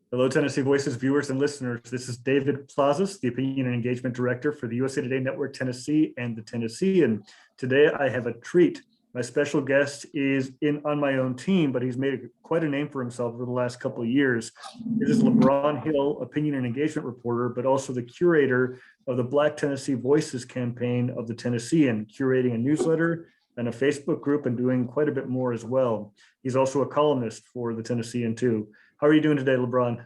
Hello, Tennessee Voices viewers and listeners. This is David Plazas, the Opinion and Engagement Director for the USA Today Network Tennessee and the Tennessean. Today, I have a treat. My special guest is on my own team, but he's made quite a name for himself over the last couple of years. This is LeBron Hill, Opinion and Engagement Reporter, but also the curator of the Black Tennessee Voices campaign of the Tennessean, curating a newsletter and a Facebook group and doing quite a bit more as well. He's also a columnist for the Tennessean too. How are you doing today, LeBron?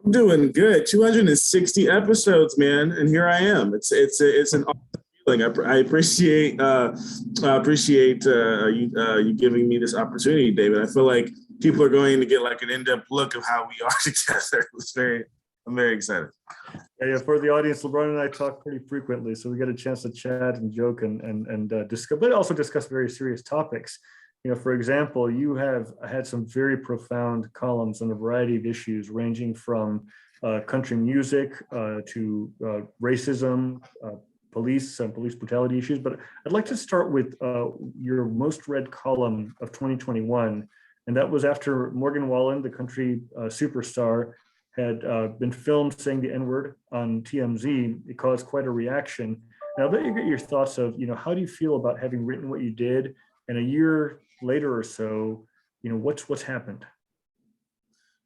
I'm doing good. 260 episodes, man, and here I am. It's an awesome feeling. I appreciate you giving me this opportunity, David. I feel like people are going to get like an in-depth look of how we are together. I'm very excited. Yeah, for the audience, LeBron and I talk pretty frequently, so we get a chance to chat and joke and discuss, but also discuss very serious topics. You know, for example, you have had some very profound columns on a variety of issues, ranging from country music to racism, police and police brutality issues. But I'd like to start with your most read column of 2021, and that was after Morgan Wallen, the country superstar, had been filmed saying the N-word on TMZ. It caused quite a reaction. And I'd let you get your thoughts of, you know, how do you feel about having written what you did, and a year later or so, you know, what's happened?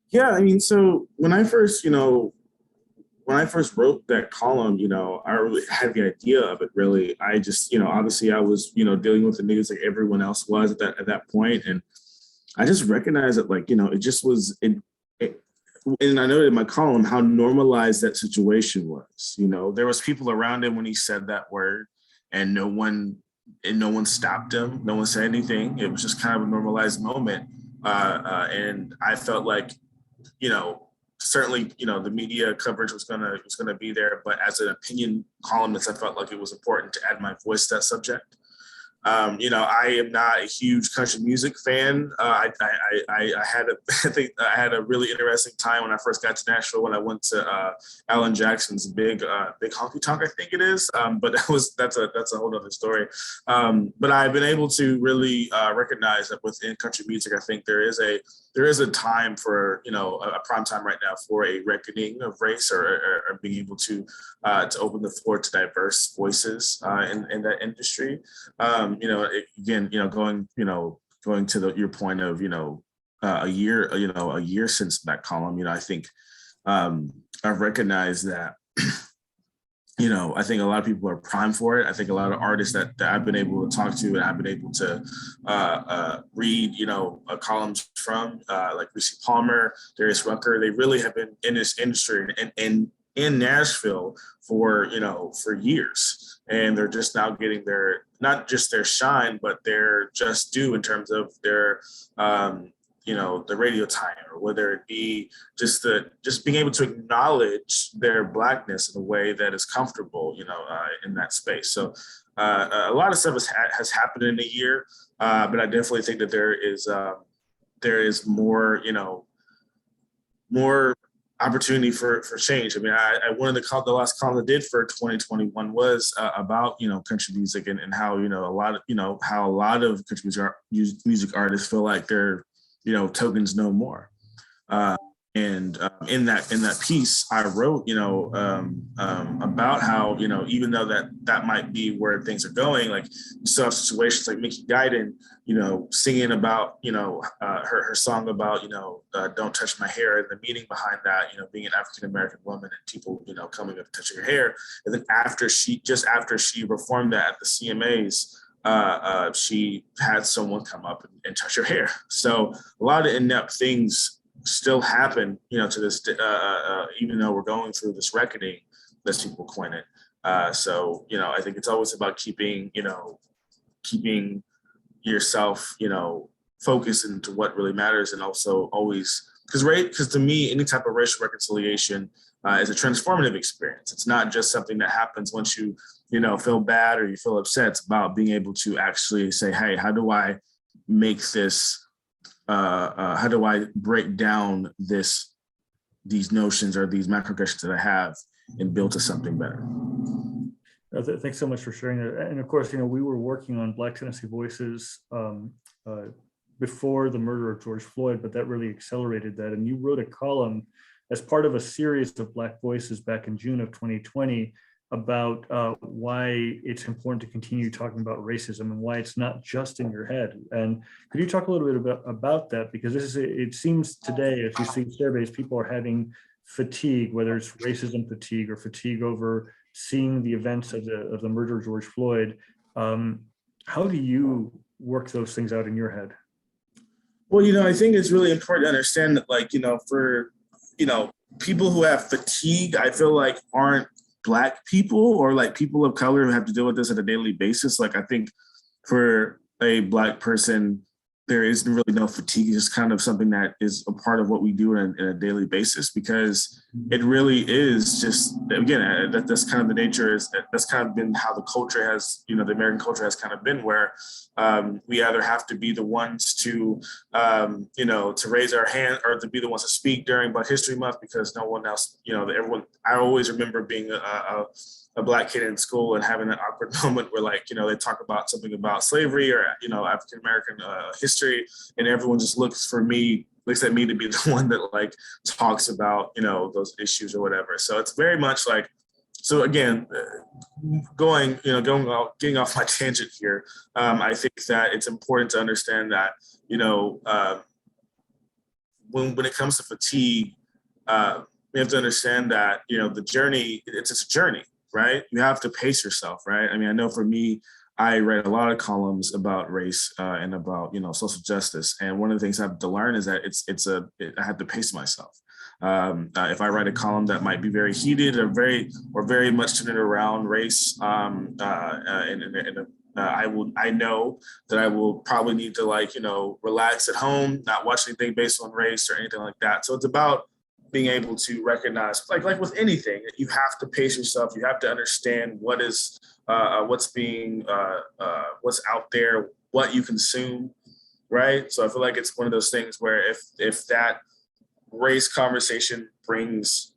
Yeah, I mean, so when I first wrote that column, you know, I really had the idea of it. Really, I just, you know, obviously I was, you know, dealing with the news like everyone else was at that point, and I just recognized that, like, you know, it just was and I noted in my column how normalized that situation was. You know, there was people around him when he said that word, and no one stopped him. No one said anything. It was just kind of a normalized moment. And I felt like, you know, certainly, you know, the media coverage was gonna be there, but as an opinion columnist, I felt like it was important to add my voice to that subject. You know, I am not a huge country music fan. I had a really interesting time when I first got to Nashville, when I went to Alan Jackson's big honky tonk, I think it is. But that's a whole other story. But I've been able to really recognize that within country music, I think there is a time for, you know, a prime time right now for a reckoning of race, or being able to open the floor to diverse voices in that industry. You know, again, you know, going to your point of, you know, a year since that column, you know, I think I've recognized that, you know, I think a lot of people are primed for it. I think a lot of artists that I've been able to talk to and I've been able to read, you know, columns from, like Reese Palmer, Darius Rucker, they really have been in this industry and in Nashville for years. And they're just now getting not just their shine, but their just due in terms of their, you know, the radio time, or whether it be just being able to acknowledge their Blackness in a way that is comfortable, you know, in that space. So a lot of stuff has happened in a year, but I definitely think that there is more, you know, more opportunity for change. I mean, one of the last columns I did for 2021 was about, you know, country music and how, you know, how a lot of country music artists feel like they're, you know, tokens no more. And in that piece, I wrote, you know, about how, you know, even though that might be where things are going, like you still have situations like Mickey Guyton, you know, singing about, you know, her song about, you know, don't touch my hair, and the meaning behind that, you know, being an African-American woman and people, you know, coming up and touching her hair. And then after she performed that at the CMAs, she had someone come up and touch her hair. So a lot of in-depth things still happen, you know, to this, even though we're going through this reckoning, as people coin it. So, you know, I think it's always about keeping yourself, you know, focused into what really matters, and also always, because to me, any type of racial reconciliation is a transformative experience. It's not just something that happens once you know, feel bad or you feel upset. It's about being able to actually say, hey, how do I make this? How do I break down these notions or these macroaggressions that I have and build to something better? Thanks so much for sharing that. And of course, you know, we were working on Black Tennessee Voices before the murder of George Floyd, but that really accelerated that. And you wrote a column as part of a series of Black Voices back in June of 2020 about why it's important to continue talking about racism and why it's not just in your head. And could you talk a little bit about that? Because it seems today, if you see surveys, people are having fatigue, whether it's racism fatigue or fatigue over seeing the events of the murder of George Floyd. How do you work those things out in your head? Well, I think it's really important to understand that, like, for, people who have fatigue, I feel like aren't Black people or like people of color who have to deal with this on a daily basis. Like, I think for a Black person, there is really no fatigue. It's just kind of something that is a part of what we do in a daily basis, because it really is just, again, that's kind of the nature, that's kind of been how the culture has, the American culture has kind of been, where we either have to be the ones to, to raise our hand or to be the ones to speak during Black History Month, because no one else, everyone, I always remember being a Black kid in school and having an awkward moment where, like, they talk about something about slavery or, African-American history, and everyone just looks at me to be the one that, like, talks about, those issues or whatever. So it's very much like, so again, getting off my tangent here, I think that it's important to understand that, when it comes to fatigue, we have to understand that, the journey, it's a journey, right? You have to pace yourself, right? I mean, I know for me, I read a lot of columns about race and about, social justice. And one of the things I have to learn is that I have to pace myself. If I write a column that might be very heated or very much centered around race, I know that I will probably need to, relax at home, not watch anything based on race or anything like that. So it's about being able to recognize, like with anything, you have to pace yourself. You have to understand what's out there, what you consume, right? So I feel like it's one of those things where if that race conversation brings,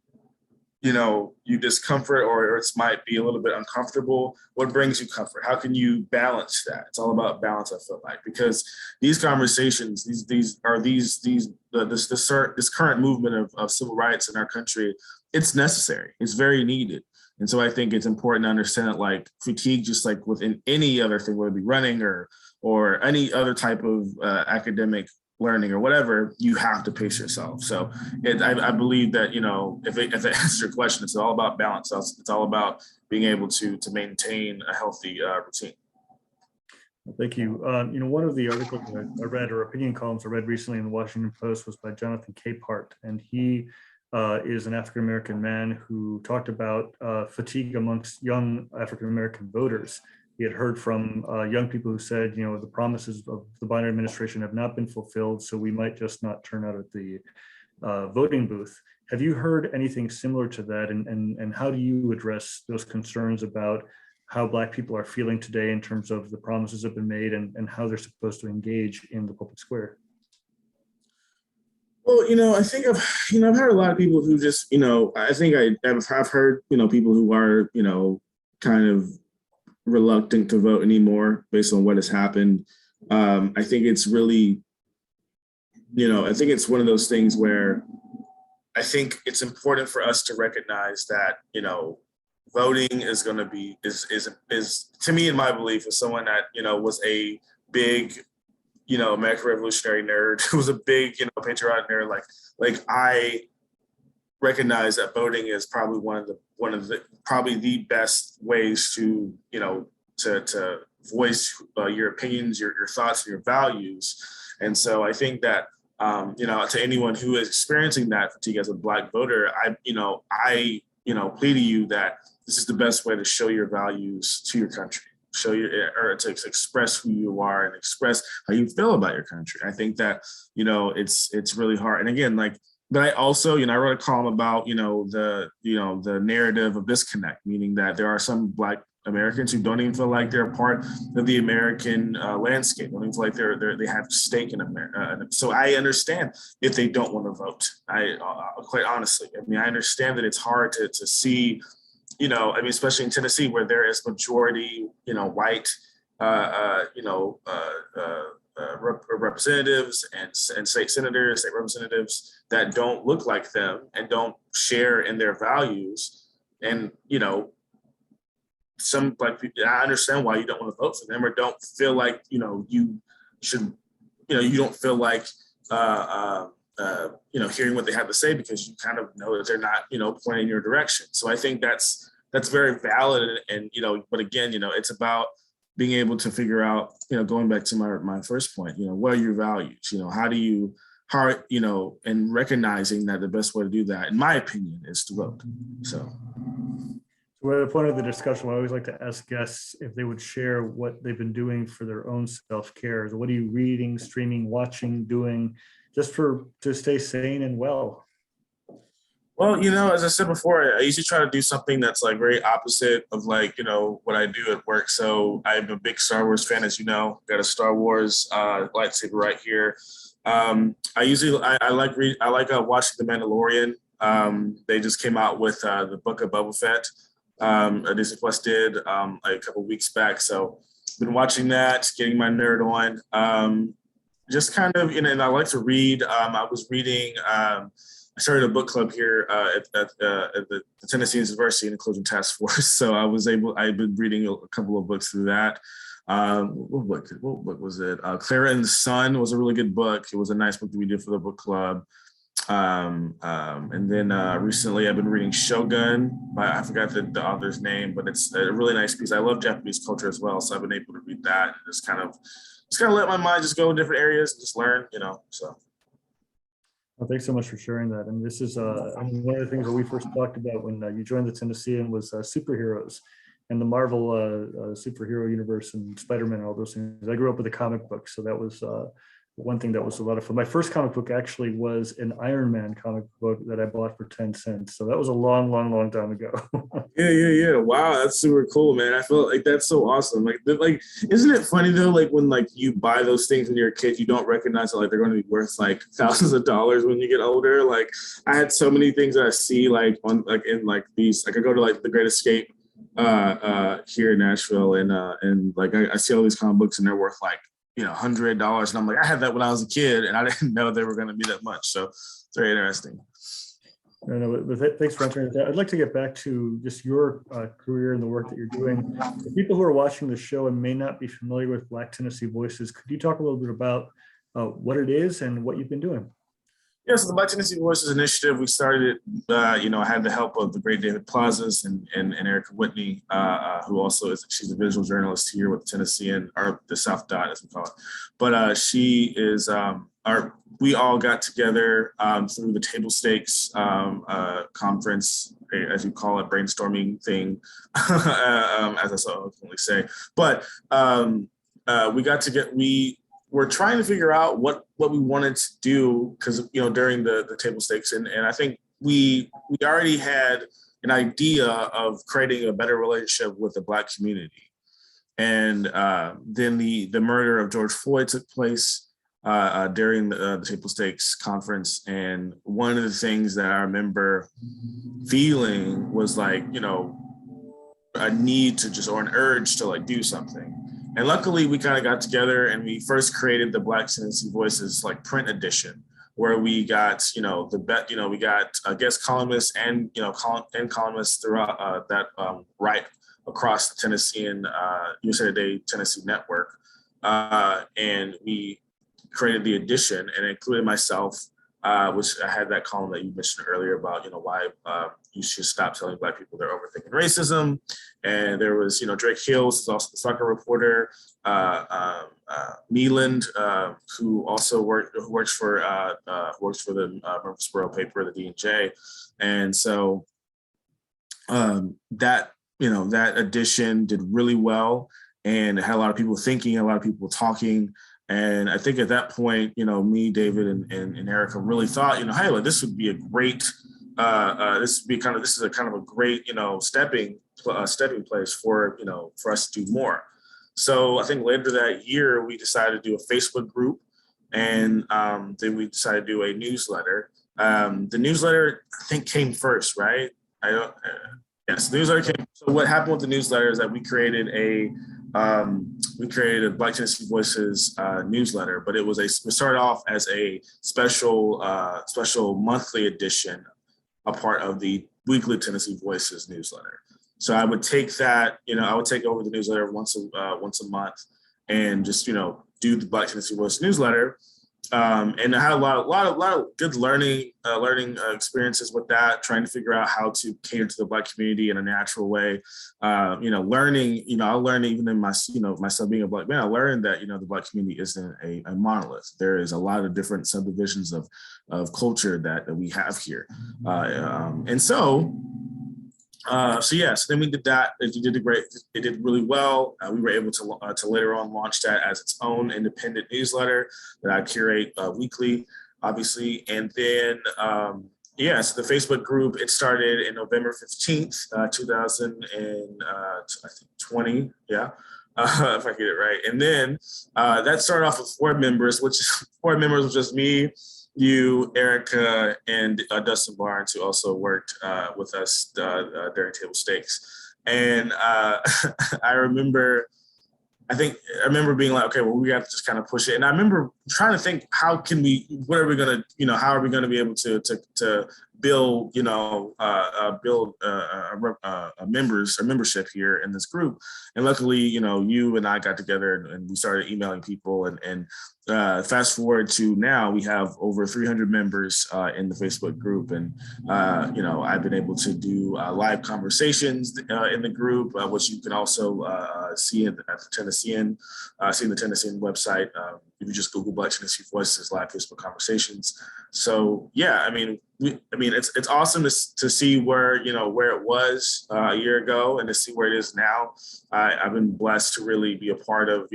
you discomfort, or it might be a little bit uncomfortable, what brings you comfort? How can you balance that? It's all about balance, I feel like, because these conversations, this current movement of civil rights in our country, it's necessary. It's very needed. And so I think it's important to understand that, like, fatigue, just like within any other thing, whether it be running or any other type of academic learning or whatever, you have to pace yourself. So I believe that, if it answers your question, it's all about balance. It's all about being able to maintain a healthy routine. Thank you. One of the articles I read, or opinion columns I read recently in the Washington Post, was by Jonathan Capehart, and he is an African-American man who talked about fatigue amongst young African-American voters. He had heard from young people who said, the promises of the Biden administration have not been fulfilled, so we might just not turn out at the voting booth. Have you heard anything similar to that? And how do you address those concerns about how Black people are feeling today in terms of the promises that have been made and how they're supposed to engage in the public square? Well, I think I've heard a lot of people who just, I think I've heard, people who are, kind of reluctant to vote anymore based on what has happened. I think it's really, I think it's one of those things where I think it's important for us to recognize that, voting is going to be, is to me, in my belief, as someone that, was a big, American Revolutionary nerd, who was a big, patriotic nerd, like I recognize that voting is probably one of the best ways to, to voice your opinions, your thoughts, and your values. And so I think that, to anyone who is experiencing that fatigue as a Black voter, I plead to you that this is the best way to show your values to your country, or to express who you are and express how you feel about your country. I think that, it's really hard. And again, but I also, I wrote a column about, the narrative of disconnect, meaning that there are some Black Americans who don't even feel like they're a part of the American landscape, don't even feel like they have a stake in America. So I understand if they don't want to vote. Quite honestly, I understand that it's hard to see, especially in Tennessee, where there is majority, white, representatives and state senators, state representatives that don't look like them and don't share in their values. And, some Black people, I understand why you don't want to vote for them or don't feel like, you should, you don't feel like, hearing what they have to say because you kind of know that they're not, pointing in your direction. So I think that's very valid. And, but again, it's about being able to figure out, going back to my first point, what are your values? And recognizing that the best way to do that, in my opinion, is to vote. So. We're at the point of the discussion, I always like to ask guests if they would share what they've been doing for their own self-care. What are you reading, streaming, watching, doing, just to stay sane and well? Well, as I said before, I usually try to do something that's like very opposite of like, what I do at work. So I'm a big Star Wars fan, as you know, got a Star Wars lightsaber right here. I like watching The Mandalorian. They just came out with the Book of Boba Fett. Disney Plus did a couple weeks back. So been watching that, getting my nerd on. Just kind of, and I like to read. I was reading, I started a book club here at the Tennessean University in the Inclusion Task Force. So I've been reading a couple of books through that. What book was it? Clara and the Sun was a really good book. It was a nice book that we did for the book club. And then recently I've been reading Shogun I forgot the author's name, but it's a really nice piece. I love Japanese culture as well, so I've been able to read that and just kind of let my mind just go in different areas and just learn, so. Well, thanks so much for sharing that. And this is one of the things that we first talked about when you joined the Tennessean was superheroes and the Marvel superhero universe and Spider-Man and all those things. I grew up with a comic book, so that was one thing that was a lot of fun. My first comic book actually was an Iron Man comic book that I bought for 10 cents. So that was a long, long, long time ago. Yeah. Wow, that's super cool, man. I feel like that's so awesome. Like, isn't it funny though? Like when you buy those things when you're a kid, you don't recognize that they're going to be worth like thousands of dollars when you get older. Like I had so many things that I see in these. Like I go to the Great Escape here in Nashville, and I see all these comic books and they're worth $100, and I'm like, I had that when I was a kid, and I didn't know they were going to be that much. So it's very interesting. Thanks for answering that. I'd like to get back to just your career and the work that you're doing. For people who are watching the show and may not be familiar with Black Tennessee Voices, could you talk a little bit about what it is and what you've been doing? Yeah, so the Black Tennessee Voices Initiative, we started it, I had the help of the great David Plazas and Erica Whitney, who also she's a visual journalist here with the Tennessean, or the South Dot, as we call it. But she is, we all got together through the Table Stakes conference, as you call it, brainstorming thing, as I so ultimately say. But we're trying to figure out what we wanted to do because, during the Table Stakes. And I think we already had an idea of creating a better relationship with the Black community. And then the murder of George Floyd took place during the Table Stakes conference. And one of the things that I remember feeling was a need to or an urge to do something. And luckily, we kind of got together and we first created the Black Tennessee Voices print edition, where we got we got guest columnists and columnists throughout that right across the Tennessean USA Today Tennessee network, and we created the edition and included myself, which I had that column that you mentioned earlier about why you should stop telling Black people they're overthinking racism. And there was Drake Hills, who's also the soccer reporter, Meland, who also works for the Murfreesboro paper, the D&J. And so that edition did really well, and it had a lot of people thinking, a lot of people talking. And I think at that point, me, David, and Erica really thought, hey, this would be a great, this is a kind of a great, stepping place for us to do more. So I think later that year, we decided to do a Facebook group, and then we decided to do a newsletter. The newsletter, I think, came first, right? Yes, the newsletter came. So what happened with the newsletter is that we created we created a Black Tennessee Voices newsletter, but we started off as a special monthly edition, a part of the weekly Tennessee Voices newsletter. So I would take that, I would take over the newsletter once a month and just, do the Black Tennessee Voices newsletter. And I had a lot of good learning experiences with that, trying to figure out how to cater to the Black community in a natural way. Learning, I learned even in myself being a Black man, I learned that, the Black community isn't a monolith. There is a lot of different subdivisions of culture that we have here. So then we did that. It did really well. We were able to later on launch that as its own independent newsletter that I curate weekly, obviously. And then, so the Facebook group, it started in November 15th, 2020. Yeah. If I get it right. And then that started off with 4 members, which was just me, you, Erica, and Dustin Barnes, who also worked with us during Table Stakes. And I remember being like, okay, well, we have to just kind of push it. And I remember trying to think, how are we going to be able to build, a membership here in this group. And luckily, you and I got together and we started emailing people and fast forward to now, we have over 300 members in the Facebook group. And, I've been able to do live conversations in the group, which you can also see at the Tennessean, see the Tennessean website. If you just Google Black Tennessee Voices live Facebook conversations. So, yeah, it's awesome to see where it was a year ago and to see where it is now. I've been blessed to really be a part of,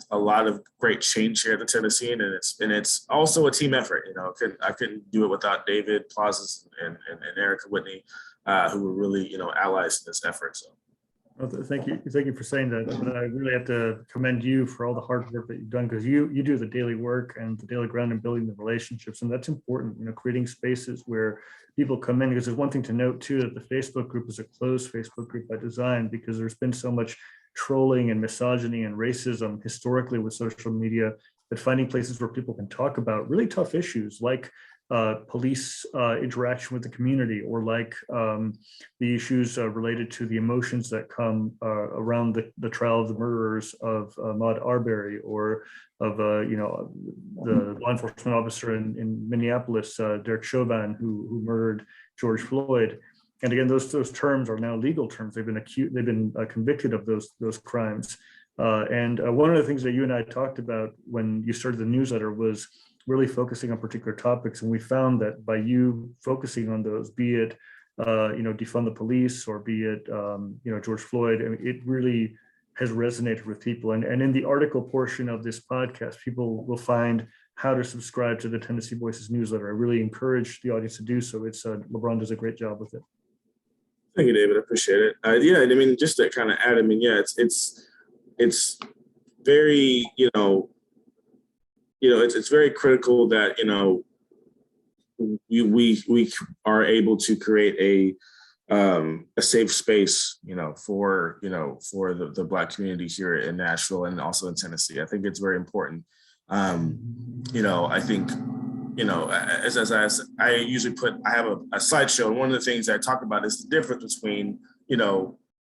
a lot of great change here at the Tennessean, and it's also a team effort. I couldn't do it without David Plazas and Erica Whitney, who were really allies in this effort. So. Well, thank you for saying that. I really have to commend you for all the hard work that you've done, because you do the daily work and the daily ground and building the relationships, and that's important. Creating spaces where people come in, because there's one thing to note too, that the Facebook group is a closed Facebook group by design, because there's been so much trolling and misogyny and racism historically with social media, that finding places where people can talk about really tough issues like police interaction with the community, or like the issues related to the emotions that come around the trial of the murderers of Ahmaud Arbery, or of the law enforcement officer in Minneapolis, Derek Chauvin, who murdered George Floyd. And again, those terms are now legal terms. They've been convicted of those crimes. And one of the things that you and I talked about when you started the newsletter was really focusing on particular topics. And we found that by you focusing on those, be it, defund the police, or be it, George Floyd, it really has resonated with people. And in the article portion of this podcast, people will find how to subscribe to the Tennessee Voices newsletter. I really encourage the audience to do so. LeBron does a great job with it. Thank you, David. I appreciate it. Just to kind of add, it's very, it's very critical that, we are able to create a safe space, for the Black community here in Nashville and also in Tennessee. I think it's very important. I think, as I usually I have a slideshow, and one of the things I talk about is the difference between,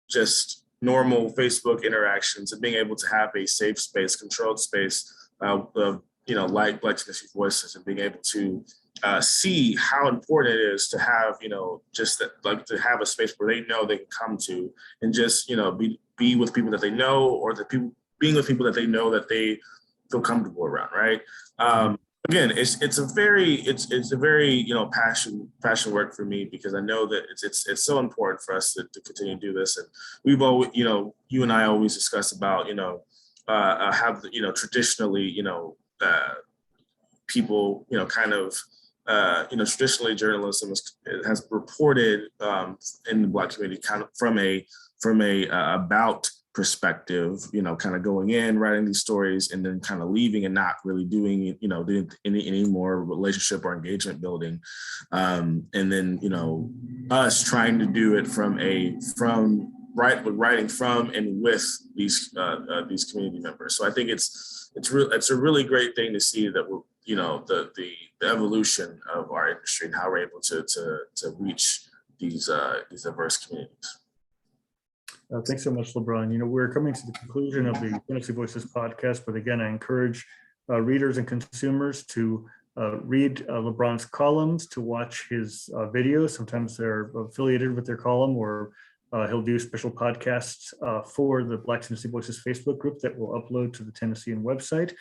just normal Facebook interactions and being able to have a safe space, controlled space, like Black Tennessee Voices, and being able to see how important it is to have, to have a space where they know they can come to and just, be with people that they know, or being with people that they know that they feel comfortable around, right? Again, it's a very passion work for me, because I know that it's so important for us to continue to do this. And we've always, you and I always discuss about, traditionally, people, traditionally journalism has reported in the Black community kind of from a about perspective, kind of going in, writing these stories, and then kind of leaving and not really doing, any more relationship or engagement building. And then, us trying to do it from writing from and with these community members. So I think it's a really great thing to see that we're, the evolution of our industry and how we're able to reach these diverse communities. Thanks so much, LeBron. We're coming to the conclusion of the Tennessee Voices podcast, but again, I encourage readers and consumers to read LeBron's columns, to watch his videos. Sometimes they're affiliated with their column, or he'll do special podcasts for the Black Tennessee Voices Facebook group that will upload to the Tennessean website.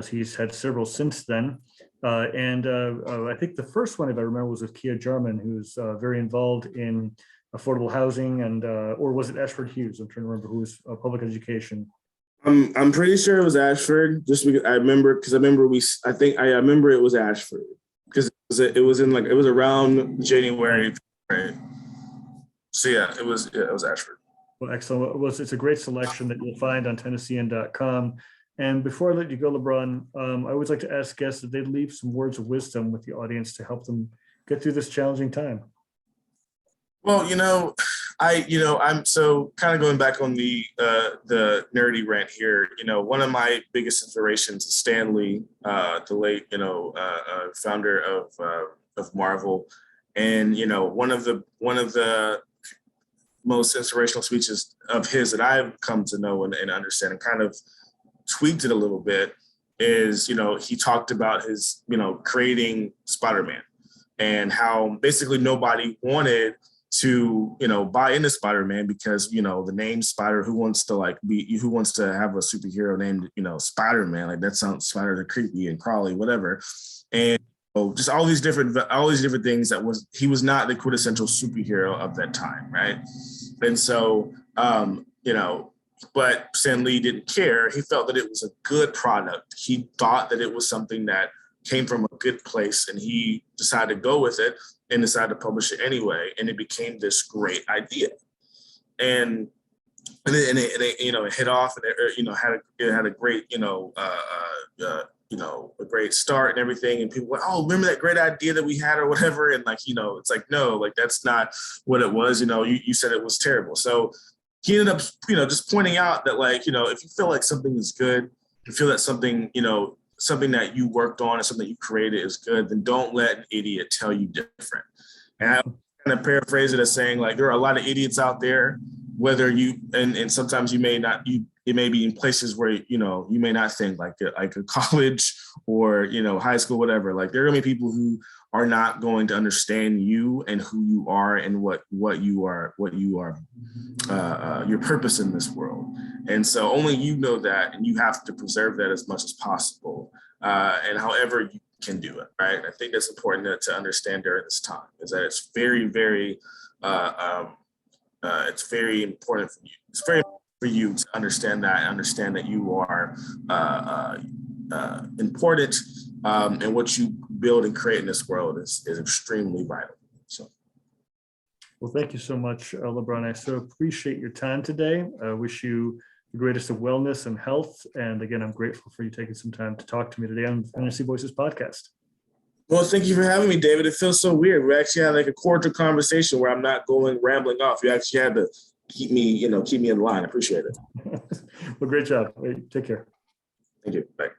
He's had several since then. And I think the first one, if I remember, was with Kia Jarman, who's very involved in affordable housing, and or was it Ashford Hughes? I'm trying to remember who was public education. I'm pretty sure it was Ashford, just because I remember it was Ashford, because it was around January, right? So yeah, it was Ashford. Well, excellent. It's a great selection that you'll find on Tennessean.com. And before I let you go, LeBron, I always like to ask guests that they leave some words of wisdom with the audience to help them get through this challenging time. Well, I'm so kind of going back on the nerdy rant here. One of my biggest inspirations is Stan Lee, the late, founder of Marvel, and one of the most inspirational speeches of his that I've come to know and understand and kind of tweaked it a little bit is, he talked about his, creating Spider-Man, and how basically nobody wanted to, buy into Spider-Man because, the name Spider, who wants to have a superhero named, Spider-Man? Like, that sounds, spiders are creepy and crawly, whatever. And just all these different things he was not the quintessential superhero of that time, right? And so, but Stan Lee didn't care. He felt that it was a good product. He thought that it was something that came from a good place, and he decided to go with it and decided to publish it anyway. And it became this great idea. And it hit off, and it had a great, a great start and everything. And people went, oh, remember that great idea that we had or whatever. And it's like, no, like, that's not what it was. You said it was terrible. So he ended up, just pointing out that, like, if you feel like something is good, you feel that something, something that you worked on and something you created is good, then don't let an idiot tell you different. And I kind of paraphrase it as saying, like, there are a lot of idiots out there, whether you, and sometimes you may not, it may be in places where, you may not think, like a college or, high school, whatever. Like, there are going to be people who are not going to understand you and who you are and what you are, your purpose in this world. And so only you know that, and you have to preserve that as much as possible, and however you can do it, right? I think that's important to understand during this time, is that it's very, very, it's very important for you. It's very important for you to understand that, and understand that you are important, and what you build and create in this world is extremely vital. So. Well, thank you so much, LeBron. I so appreciate your time today. I wish you the greatest of wellness and health. And again, I'm grateful for you taking some time to talk to me today on the Tennessee Voices podcast. Well, thank you for having me, David. It feels so weird. We actually had like a cordial conversation where I'm not going rambling off. You actually had to keep me in line. I appreciate it. Well, great job. Take care. Thank you. Bye.